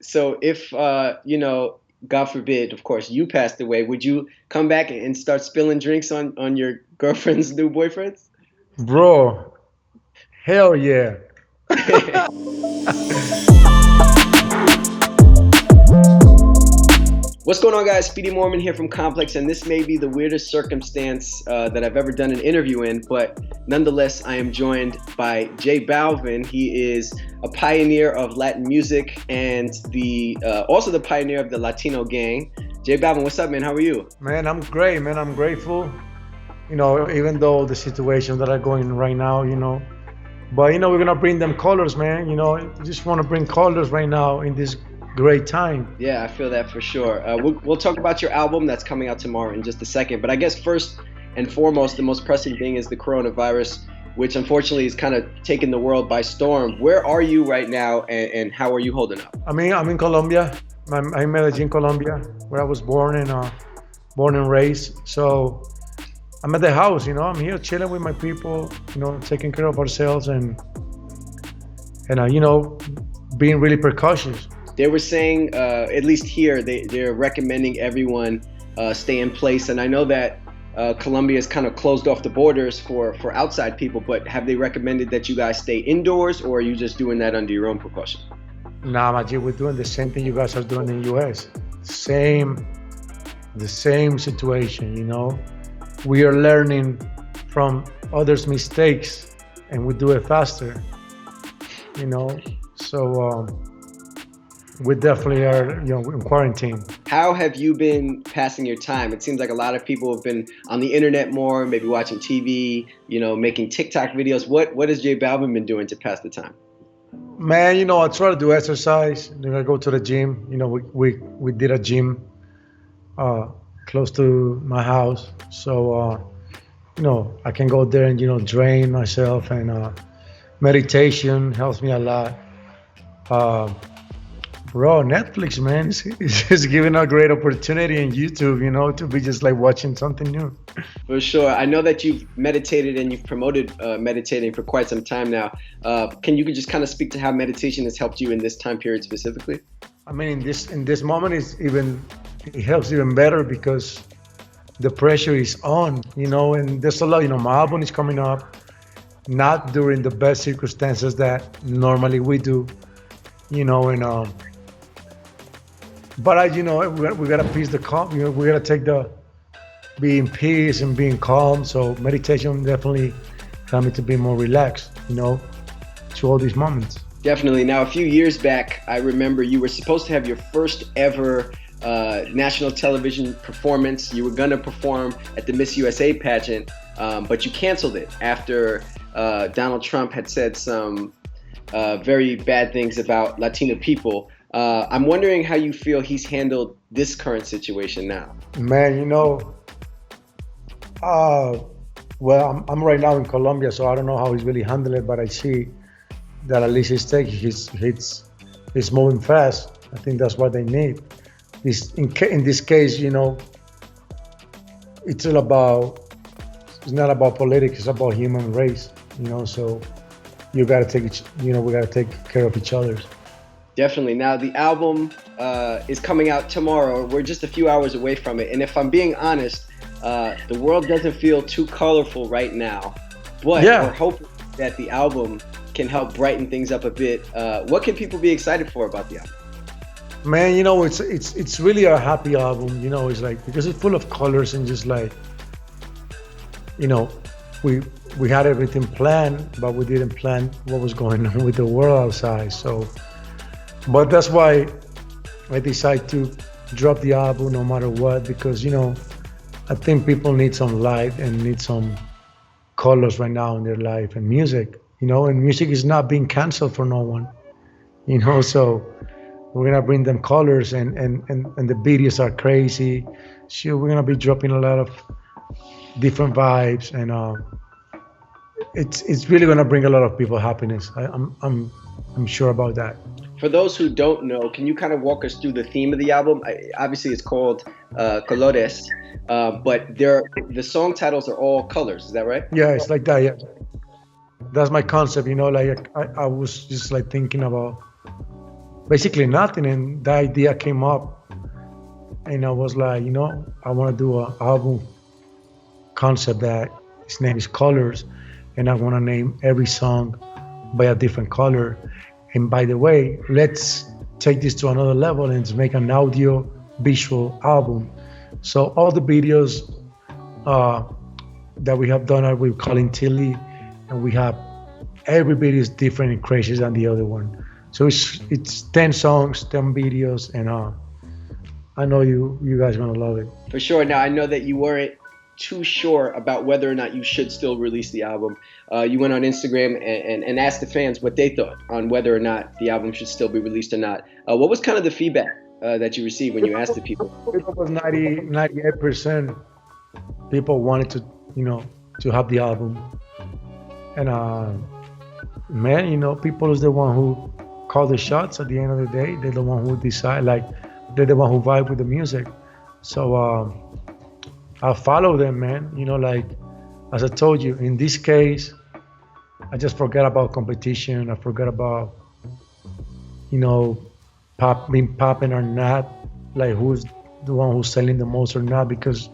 So if God forbid, of course, you passed away, would you come back and start spilling drinks on your girlfriend's new boyfriends? Bro, hell yeah. What's going on, guys? Speedy Mormon here from Complex, and this may be the weirdest circumstance that I've ever done an interview in, but nonetheless, I am joined by J Balvin. He is a pioneer of Latin music and also the pioneer of the Latino gang. J Balvin, what's up, man? How are you? Man, I'm great, man. I'm grateful. Even though the situation that are going right now, but we're gonna bring them colors, man. Just want to bring colors right now in this great time. Yeah, I feel that for sure. We'll talk about your album that's coming out tomorrow in just a second. But I guess first and foremost, the most pressing thing is the coronavirus, which unfortunately is kind of taking the world by storm. Where are you right now, and how are you holding up? I'm in Colombia. I'm in Medellin, Colombia, where I was born and raised. So I'm at the house. I'm here chilling with my people. Taking care of ourselves and being really precautious. They were saying, at least here, they're recommending everyone stay in place. And I know that Colombia has kind of closed off the borders for outside people, but have they recommended that you guys stay indoors, or are you just doing that under your own precaution? Nah, Majid, we're doing the same thing you guys are doing in the US. The same situation, We are learning from others' mistakes and we do it faster, So we definitely are, in quarantine. How have you been passing your time? It seems like a lot of people have been on the internet more, maybe watching TV, making TikTok videos. What has J Balvin been doing to pass the time? Man, I try to do exercise. I go to the gym. We did a gym close to my house, so I can go there and drain myself. And meditation helps me a lot. Bro, Netflix, man, is giving a great opportunity in YouTube, to be just like watching something new. For sure. I know that you've meditated and you've promoted meditating for quite some time now. Can you just kind of speak to how meditation has helped you in this time period specifically? I mean, in this moment, it helps even better because the pressure is on, and there's a lot, my album is coming up, not during the best circumstances that normally we do, and but we gotta peace the calm. We gotta take be in peace and being calm. So meditation definitely helped me to be more relaxed, to all these moments. Definitely. Now, a few years back, I remember you were supposed to have your first ever national television performance. You were gonna perform at the Miss USA pageant, but you canceled it after Donald Trump had said some very bad things about Latino people. I'm wondering how you feel he's handled this current situation now. Man, well, I'm right now in Colombia, so I don't know how he's really handling it, but I see that at least he's moving fast. I think that's what they need. In this case, it's not about politics, it's about human race, so you gotta we gotta take care of each other. Definitely. Now, the album is coming out tomorrow. We're just a few hours away from it. And if I'm being honest, the world doesn't feel too colorful right now. But We're hoping that the album can help brighten things up a bit. What can people be excited for about the album? Man, it's really a happy album. It's like, because it's full of colors and just like, we had everything planned, but we didn't plan what was going on with the world outside. So. But that's why I decided to drop the album no matter what, because, I think people need some light and need some colors right now in their life and music, and music is not being canceled for no one, so we're going to bring them colors and the videos are crazy. So we're going to be dropping a lot of different vibes and it's really going to bring a lot of people happiness. I'm sure about that. For those who don't know, can you kind of walk us through the theme of the album? Obviously, it's called Colores, but the song titles are all colors. Is that right? Yeah, it's like that. Yeah, that's my concept. Like I was just like thinking about basically nothing. And the idea came up, and I was like, I want to do an album concept that its name is Colors, and I want to name every song by a different color. And by the way, let's take this to another level and make an audio visual album. So all the videos that we have done are with Colin Tilley, and we have every video is different and crazy than the other one. So it's 10 songs, 10 videos, and I know you guys are gonna love it. For sure. Now I know that you weren't too sure about whether or not you should still release the album. You went on Instagram and asked the fans what they thought on whether or not the album should still be released or not. What was kind of the feedback that you received when you asked the people? It was 98% people wanted to have the album. And man, people is the one who call the shots at the end of the day. They're the one who decide, like they're the one who vibe with the music. So I follow them, man. Like as I told you, in this case, I just forget about competition. I forget about being popping or not, like who's the one who's selling the most or not, because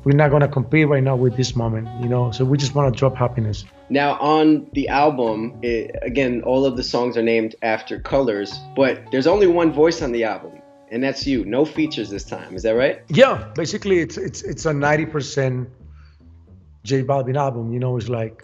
we're not gonna compete right now with this moment, So we just want to drop happiness. Now on the album, again, all of the songs are named after colors, but there's only one voice on the album, and that's you. No features this time. Is that right? Yeah, basically it's a 90% J Balvin album. It's like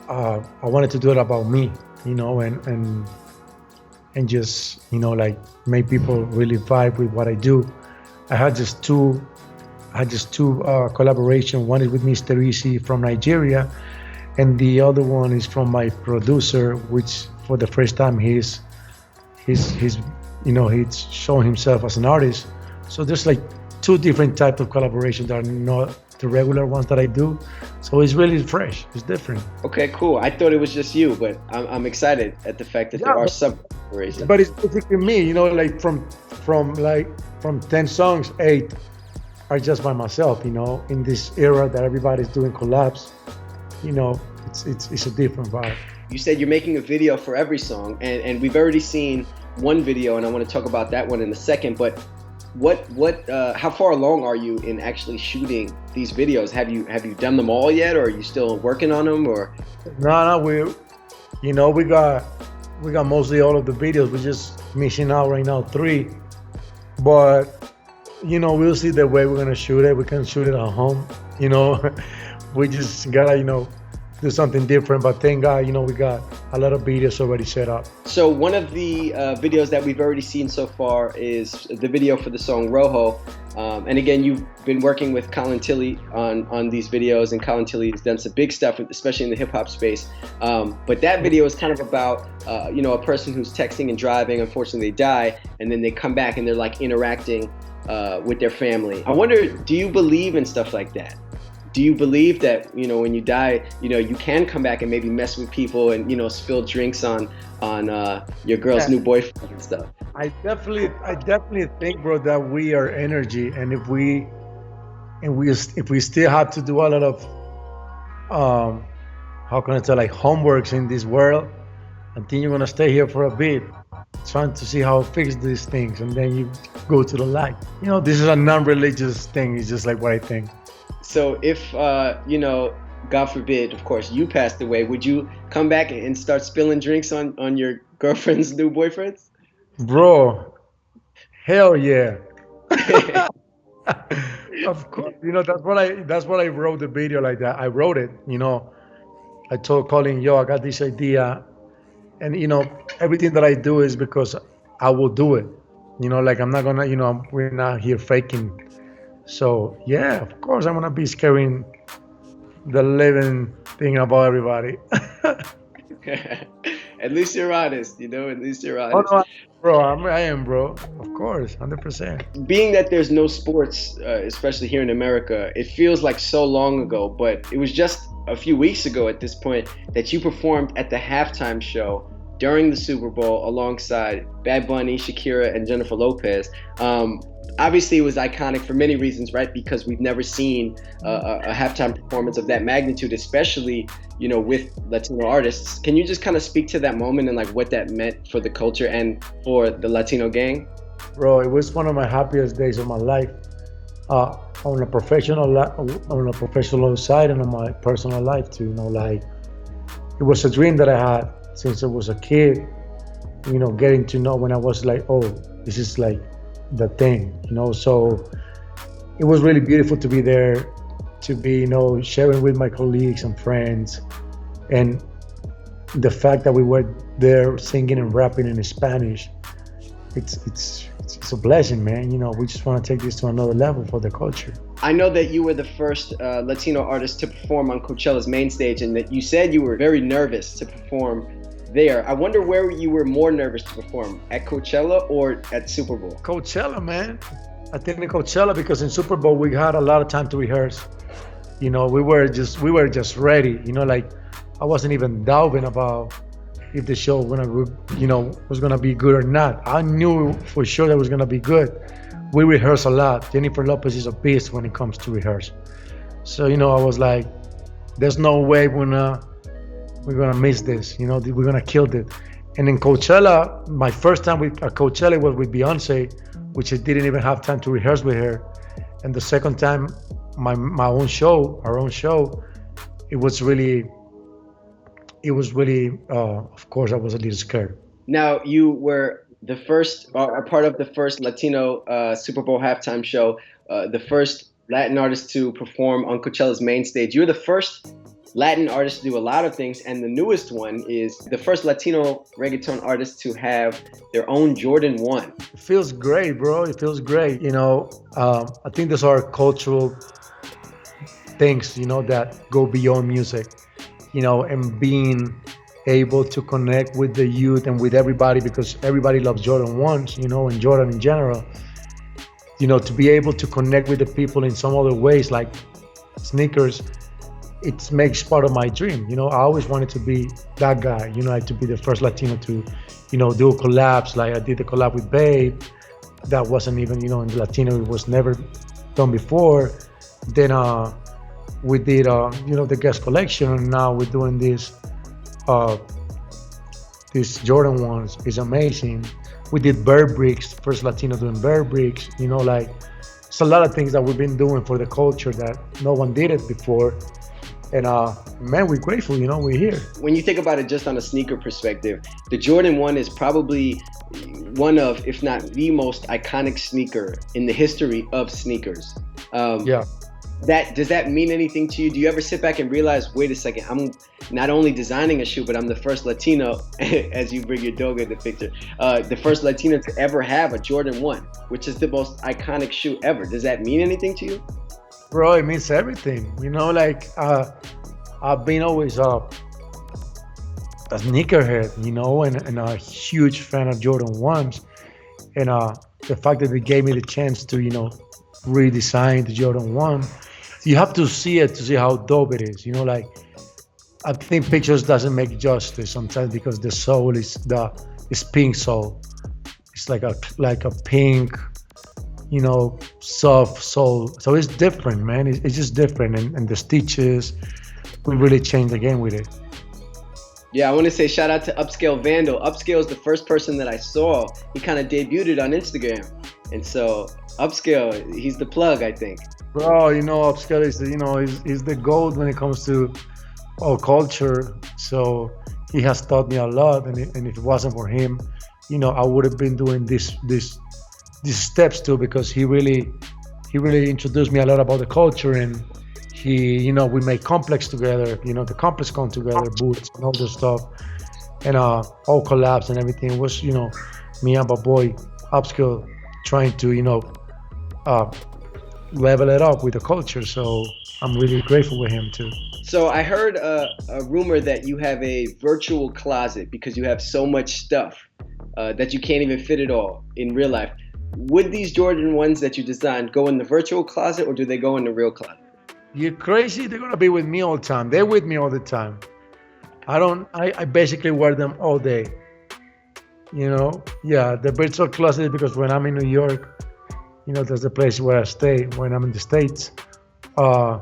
I wanted to do it about me, and just like make people really vibe with what I do. I had just two collaboration. One is with Mr. Easy from Nigeria, and the other one is from my producer, which for the first time he's showing himself as an artist. So there's like two different types of collaboration that are not the regular ones that I do. So it's really fresh. It's different. Okay, cool. I thought it was just you, but I'm excited at the fact that there are some collaborations. But it's basically me, like from 10 songs, 8 are just by myself, in this era that everybody's doing collabs, it's a different vibe. You said you're making a video for every song, and we've already seen one video, and I want to talk about that one in a second, but how far along are you in actually shooting these videos? Have you done them all yet, or are you still working on them, or? No, we got mostly all of the videos. We're just missing out right now 3, but we'll see the way we're gonna shoot it. We can shoot it at home, we just gotta, do something different. But thank God, we got a lot of videos already set up. So one of the videos that we've already seen so far is the video for the song Rojo. And again, you've been working with Colin Tilley on these videos, and Colin Tilley has done some big stuff, especially in the hip hop space. But that video is kind of about, a person who's texting and driving. Unfortunately, they die, and then they come back and they're like interacting with their family. I wonder, do you believe in stuff like that? Do you believe that, when you die, you can come back and maybe mess with people and, spill drinks on your girl's new boyfriend and stuff? I definitely think, bro, that we are energy, and if we still have to do a lot of how can I tell, like homeworks in this world, I think you're gonna stay here for a bit, trying to see how to fix these things, and then you go to the light. This is a non-religious thing. It's just like what I think. So if, God forbid, of course, you passed away, would you come back and start spilling drinks on your girlfriend's new boyfriends? Bro, hell yeah. Of course, that's what I wrote the video like that. I wrote it, I told Colin, I got this idea, and everything that I do is because I will do it. Like I'm not gonna, we're not here faking. So yeah, of course I'm gonna be scaring the living thing about everybody. At least you're honest, at least you're honest. Oh, no, bro, I am, bro. Of course, 100%. Being that there's no sports, especially here in America, it feels like so long ago, but it was just a few weeks ago at this point that you performed at the halftime show during the Super Bowl alongside Bad Bunny, Shakira, and Jennifer Lopez. Obviously, it was iconic for many reasons, right? Because we've never seen a halftime performance of that magnitude, especially, with Latino artists. Can you just kind of speak to that moment and like what that meant for the culture and for the Latino gang? Bro, it was one of my happiest days of my life. On a professional side and on my personal life too. Like it was a dream that I had since I was a kid. Getting to know when I was like, oh, this is like the thing. So it was really beautiful to be there, to be sharing with my colleagues and friends, and the fact that we were there singing and rapping in Spanish. It's a blessing, man. We just want to take this to another level for the culture. I know that you were the first Latino artist to perform on Coachella's Mainstage, and that you said you were very nervous to perform there. I wonder where you were more nervous to perform, at Coachella or at Super Bowl? Coachella, man. I think in Coachella, because in Super Bowl we had a lot of time to rehearse. We were just ready. Like I wasn't even doubting about if the show was gonna be good or not. I knew for sure that it was gonna be good. We rehearse a lot. Jennifer Lopez is a beast when it comes to rehearse. So I was like, there's no way we're gonna miss this. We're gonna kill it. And in Coachella, my first time at Coachella was with Beyonce, which I didn't even have time to rehearse with her. And the second time, our own show, it was really, of course, I was a little scared. Now, you were the first, or part of the first Latino Super Bowl halftime show, the first Latin artist to perform on Coachella's Mainstage. You're the first Latin artist to do a lot of things, and the newest one is the first Latino reggaeton artist to have their own Jordan 1. It feels great, bro. It feels great. I think those are cultural things, that go beyond music, and being able to connect with the youth and with everybody, because everybody loves Jordan 1s, and Jordan in general. To be able to connect with the people in some other ways, like sneakers, it makes part of my dream. I always wanted to be that guy, like to be the first Latino to, do collabs. Like I did the collab with Babe. That wasn't even, in Latino, it was never done before. Then we did, the guest collection, and now we're doing this Jordan 1s. Is amazing. We did Bird Bricks, first Latino doing Bird Bricks. Like it's a lot of things that we've been doing for the culture that no one did it before. And man, we're grateful, we're here. When you think about it just on a sneaker perspective, the Jordan 1 is probably one of, if not the most iconic sneaker in the history of sneakers. Yeah. Does that mean anything to you? Do you ever sit back and realize, wait a second, I'm not only designing a shoe, but I'm the first Latino, as you bring your dog in the picture, the first Latino to ever have a Jordan 1, which is the most iconic shoe ever. Does that mean anything to you? Bro, it means everything. Like I've been always a sneakerhead, and a huge fan of Jordan 1s. And the fact that they gave me the chance to, redesign the Jordan 1, you have to see it to see how dope it is. Like I think pictures doesn't make justice sometimes, because the sole is pink sole. It's like a pink, soft sole. So it's different, man. It's just different, and the stitches, we really changed the game with it. Yeah, I want to say shout out to Upscale Vandal. Upscale is the first person that I saw. He kind of debuted on Instagram, and so Upscale, he's the plug, I think. Bro, Upscale is is the gold when it comes to our culture. So he has taught me a lot, and if it wasn't for him, I would have been doing these steps too, because he really introduced me a lot about the culture. And he, we made Complex together, the Complex come together, boots and all this stuff, and all collabs and everything. It was, me and my boy Upscale trying to, level it up with the culture. So I'm really grateful with him too. So I heard a rumor that you have a virtual closet because you have so much stuff that you can't even fit it all in real life. Would these Jordan 1s that you designed go in the virtual closet, or do they go in the real closet? You're crazy. They're gonna be with me all the time. They're with me all the time. I basically wear them all day. Yeah, the virtual closet because when I'm in New York, that's the place where I stay. When I'm in the States, uh,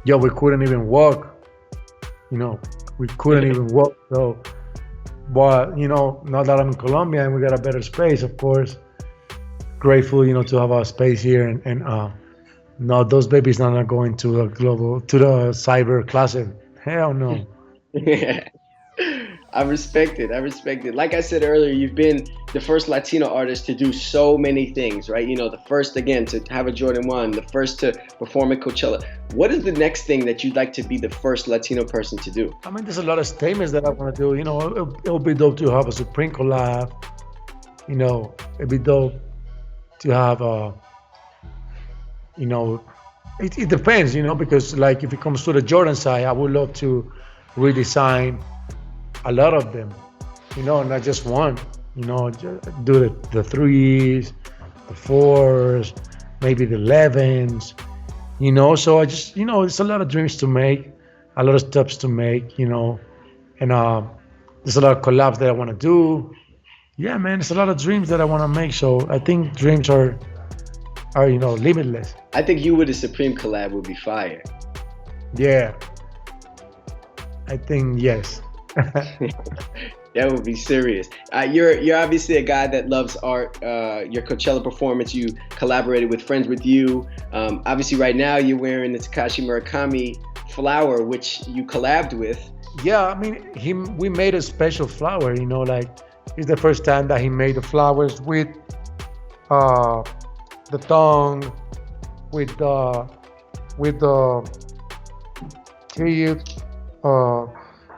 yeah, we couldn't even walk. You know, we couldn't even walk. So, but now that I'm in Colombia and we got a better space, of course, grateful, to have our space here and no, those babies are not going to the cyber closet. Hell no. I respect it. I respect it. Like I said earlier, you've been the first Latino artist to do so many things, right? The first, again, to have a Jordan 1, the first to perform at Coachella. What is the next thing that you'd like to be the first Latino person to do? I mean, there's a lot of statements that I want to do. It'll be dope to have a Supreme Collab. It'd be dope to have it depends, because like if it comes to the Jordan side, I would love to redesign a lot of them, not just one, do the threes, the fours, maybe the 11s, so I just, it's a lot of dreams to make, a lot of steps to make, and there's a lot of collabs that I want to do. Yeah, man, it's a lot of dreams that I want to make. So I think dreams are limitless. I think you with a Supreme collab would be fire. Yeah, I think yes. That would be serious. You're obviously a guy that loves art. Your Coachella performance, you collaborated with Friends With You. Obviously, right now you're wearing the Takashi Murakami flower, which you collabed with. Yeah, I mean, we made a special flower. Like it's the first time that he made the flowers with the tongue, with the teeth.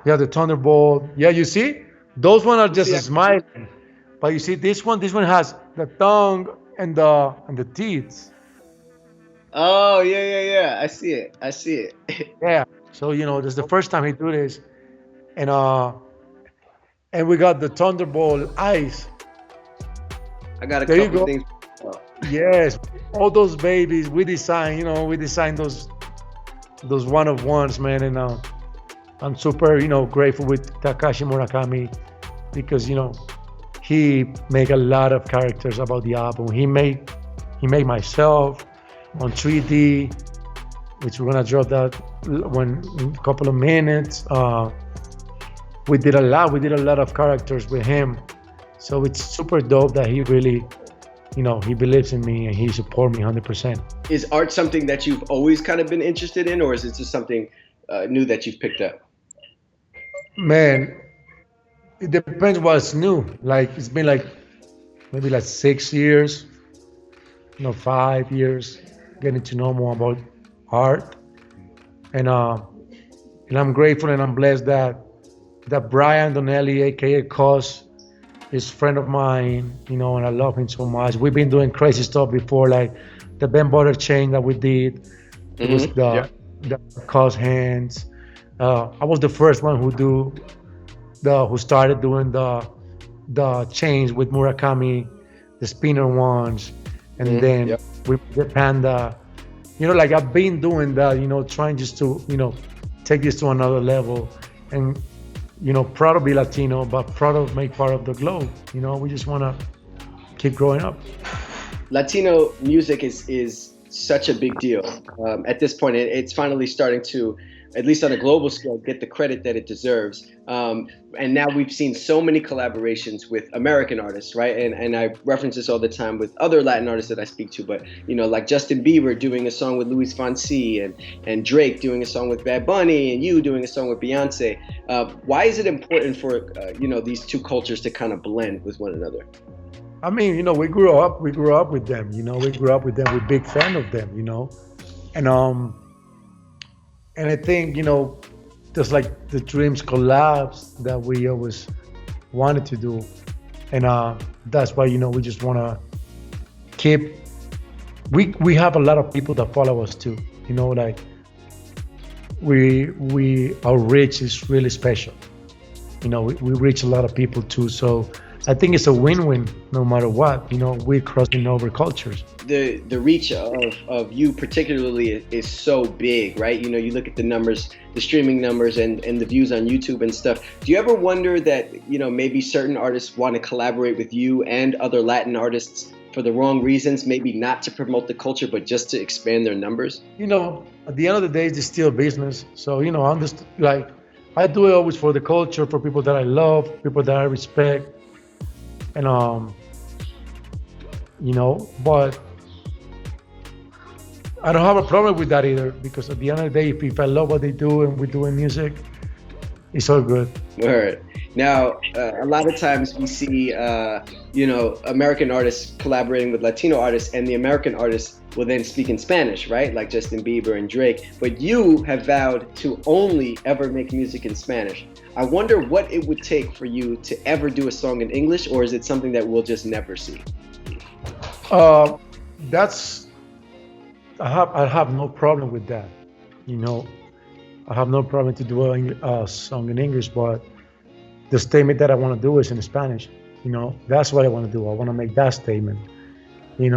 Yeah, the thunderbolt. Yeah, you see, those one are just smiling, but you see this one has the tongue and the teeth. Oh yeah. I see it. Yeah. So this is the first time he do this, and we got the thunderbolt eyes. I got a There you couple go. things. Yes, all those babies we design. We designed those one of ones, man, and I'm super, grateful with Takashi Murakami because, he make a lot of characters about the album. He made myself on 3D, which we're gonna drop that in a couple of minutes. We did a lot of characters with him, so it's super dope that he really, he believes in me and he supports me 100%. Is art something that you've always kind of been interested in, or is it just something new that you've picked up? Man, it depends what's new. Like it's been like maybe like 6 years, 5 years, getting to know more about art, and I'm grateful and I'm blessed that Brian Donnelly, aka Cos, is a friend of mine, and I love him so much. We've been doing crazy stuff before, like the Ben Butter chain that we did. It was the Cos hands. I was the first one who started doing the chains with Murakami, the spinner ones, and then with the panda. Like I've been doing that, trying just to take this to another level, and proud to be Latino, but proud to make part of the globe. We just want to keep growing up. Latino music is such a big deal. At this point, it's finally starting to, at least on a global scale, get the credit that it deserves. And now we've seen so many collaborations with American artists, right? And I reference this all the time with other Latin artists that I speak to, but like Justin Bieber doing a song with Luis Fonsi, and Drake doing a song with Bad Bunny, and you doing a song with Beyonce. Why is it important for these two cultures to kind of blend with one another? I mean, we grew up with them. We grew up with them. We're big fan of them. And I think, just like the dreams collabs that we always wanted to do. And that's why, we just want to keep, we have a lot of people that follow us too. Like our reach is really special. We reach a lot of people too. So I think it's a win-win no matter what. We're crossing over cultures. The reach of you particularly is so big, right? You look at the numbers the streaming numbers and the views on YouTube and stuff. Do you ever wonder that, maybe certain artists want to collaborate with you and other Latin artists for the wrong reasons, maybe not to promote the culture, but just to expand their numbers? At the end of the day, it's still business. So, I'm just like, I do it always for the culture, for people that I love, people that I respect. And, but I don't have a problem with that either, because at the end of the day, if I love what they do and we're doing music, it's all good. Word. Now, a lot of times we see, American artists collaborating with Latino artists, and the American artists will then speak in Spanish, right? Like Justin Bieber and Drake. But you have vowed to only ever make music in Spanish. I wonder what it would take for you to ever do a song in English, or is it something that we'll just never see? I have no problem with that. I have no problem to do a song in English, but the statement that I want to do is in Spanish. That's what I want to do. I want to make that statement. And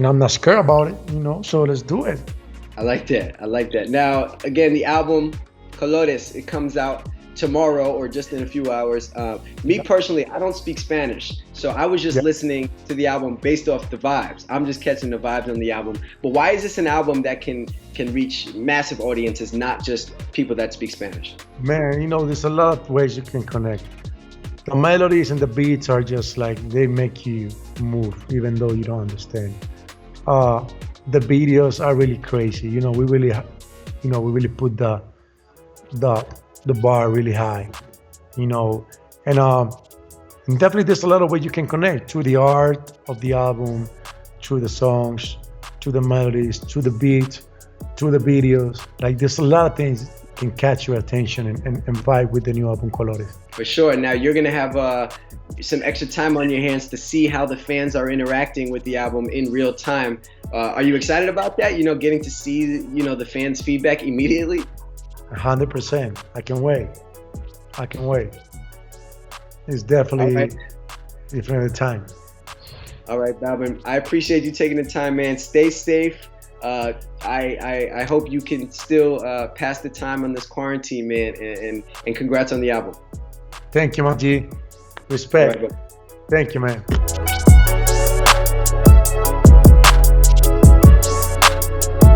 I'm not scared about it. So let's do it. I like that. Now, again, the album Colores, it comes out tomorrow or just in a few hours. Me personally, I don't speak Spanish, so I was just listening to the album based off the vibes. I'm just catching the vibes on the album. But why is this an album that can reach massive audiences, not just people that speak Spanish? Man, there's a lot of ways you can connect. The melodies and the beats are just like, they make you move even though you don't understand. The videos are really crazy. We really put the bar really high, and definitely there's a lot of ways you can connect through the art of the album, through the songs, through the melodies, through the beats, through the videos. Like, there's a lot of things that can catch your attention and vibe with the new album Colores. For sure. Now you're gonna have some extra time on your hands to see how the fans are interacting with the album in real time. Are you excited about that? Getting to see the fans' feedback immediately? 100%. I can wait. It's definitely different time. All right, Balvin. I appreciate you taking the time, man. Stay safe. I hope you can still pass the time on this quarantine, man. And congrats on the album. Thank you, my G. Respect. Right, thank you, man.